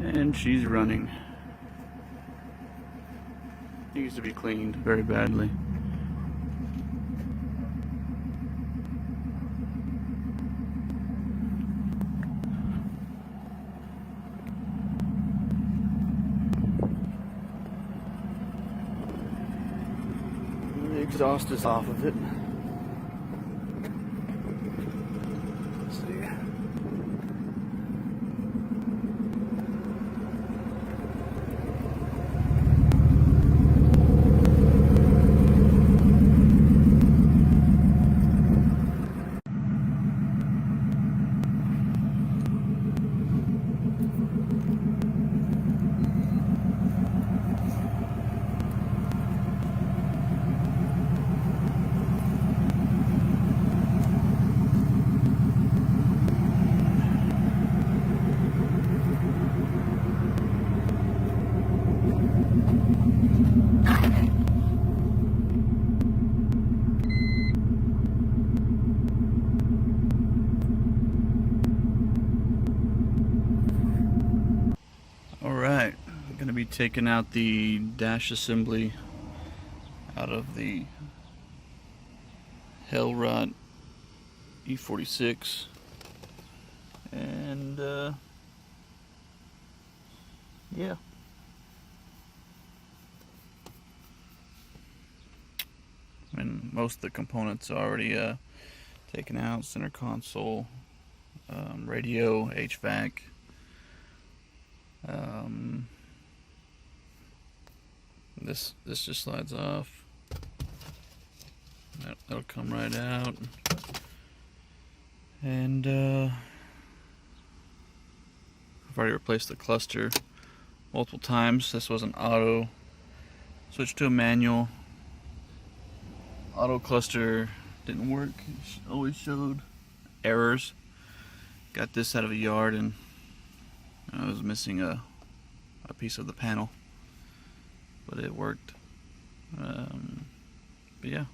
And she's running. Needs to be cleaned very badly. The exhaust is off of it. Let's see. Alright, I'm going to be taking out the dash assembly out of the Hellrot E46, and yeah. And most of the components are already taken out: center console, radio, HVAC. This just slides off. That'll come right out. And I've already replaced the cluster multiple times. This was an auto. Switched to a manual. Auto cluster didn't work. It always showed errors. Got this out of a yard, and I was missing a piece of the panel, but it worked. But yeah.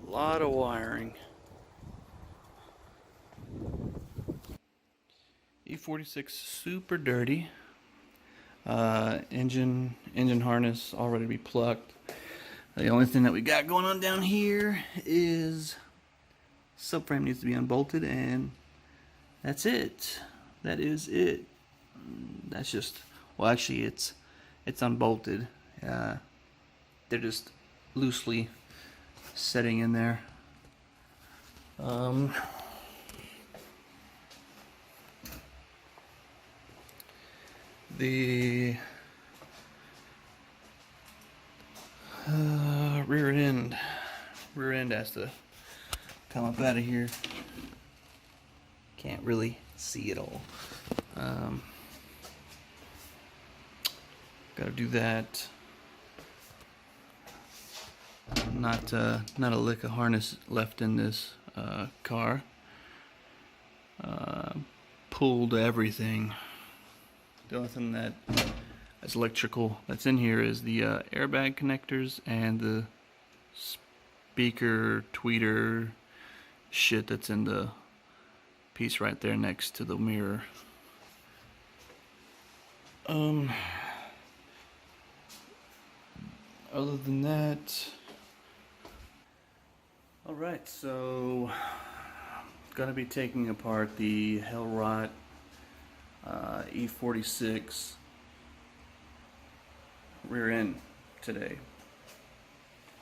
Lot of wiring. E46 super dirty. Engine harness all ready to be plucked. The only thing that we got going on down here is subframe needs to be unbolted, and that's it. That is it. That's just, well, actually it's unbolted. They're just loosely setting in there. The rear end has to come up out of here. Can't really see it all. Got to do that. Not a lick of harness left in this car. Pulled everything. The only thing that's electrical that's in here is the airbag connectors and the speaker tweeter shit that's in the piece right there next to the mirror. Other than that, Alright, so gonna be taking apart the Hellrot E46 rear end today.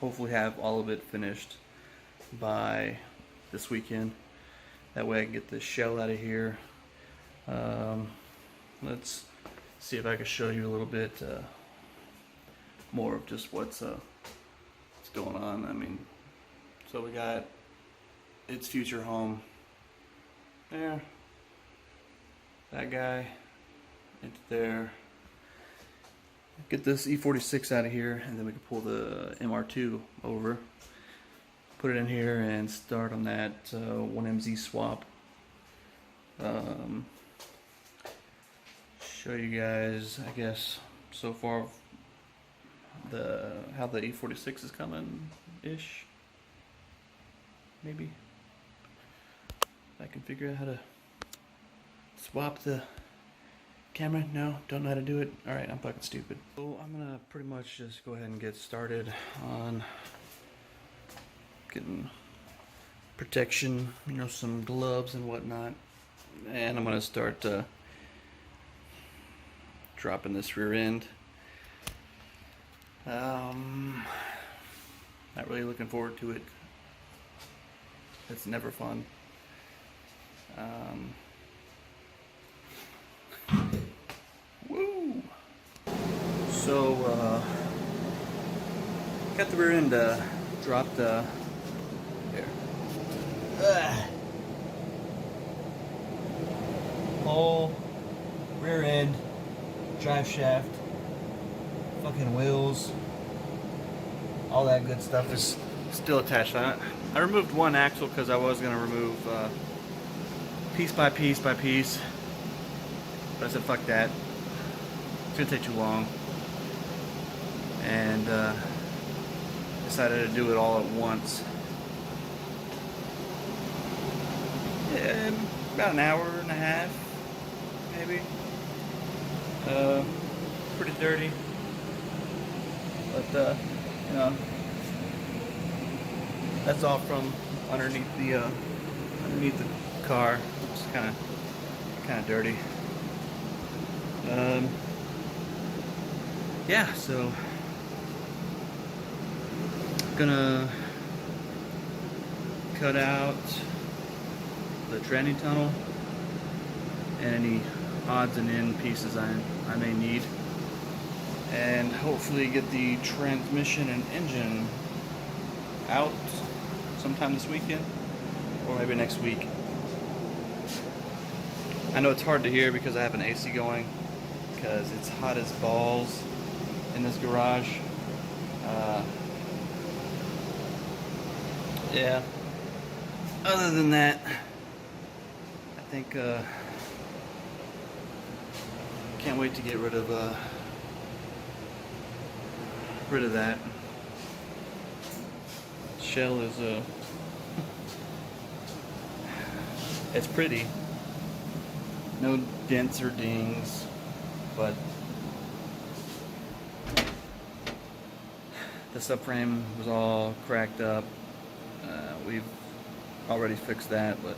Hopefully have all of it finished by this weekend. That way I can get the shell out of here. Let's see if I can show you a little bit more of just what's going on. I mean, so we got its future home there, that guy, it's there. Get this E46 out of here, and then we can pull the MR2 over, put it in here, and start on that 1MZ swap. Show you guys, I guess, so far how the E46 is coming ish. Maybe I can figure out how to swap the camera. No, don't know how to do it. Alright, I'm fucking stupid. So I'm gonna pretty much just go ahead and get started on getting protection, you know, some gloves and whatnot. And I'm gonna start dropping this rear end. Not really looking forward to it. It's never fun. Woo! So, got the rear end dropped here. Whole rear end, drive shaft, fucking wheels, all that good stuff is still attached on it. I removed one axle because I was going to remove piece by piece by piece, but I said fuck that, it's going to take too long, and decided to do it all at once. Yeah, about an hour and a half maybe. Pretty dirty, but you know, that's all from underneath the car. It's kind of dirty. Yeah, so gonna cut out the tranny tunnel and any odds and end pieces I may need, and hopefully get the transmission and engine out sometime this weekend or maybe next week. I know it's hard to hear because I have an AC going because it's hot as balls in this garage. Yeah, other than that, I think can't wait to get rid of that. Shell is it's pretty. No dents or dings, but the subframe was all cracked up. We've already fixed that, but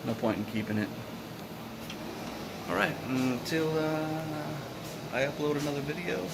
no point in keeping it. Alright, until I upload another video,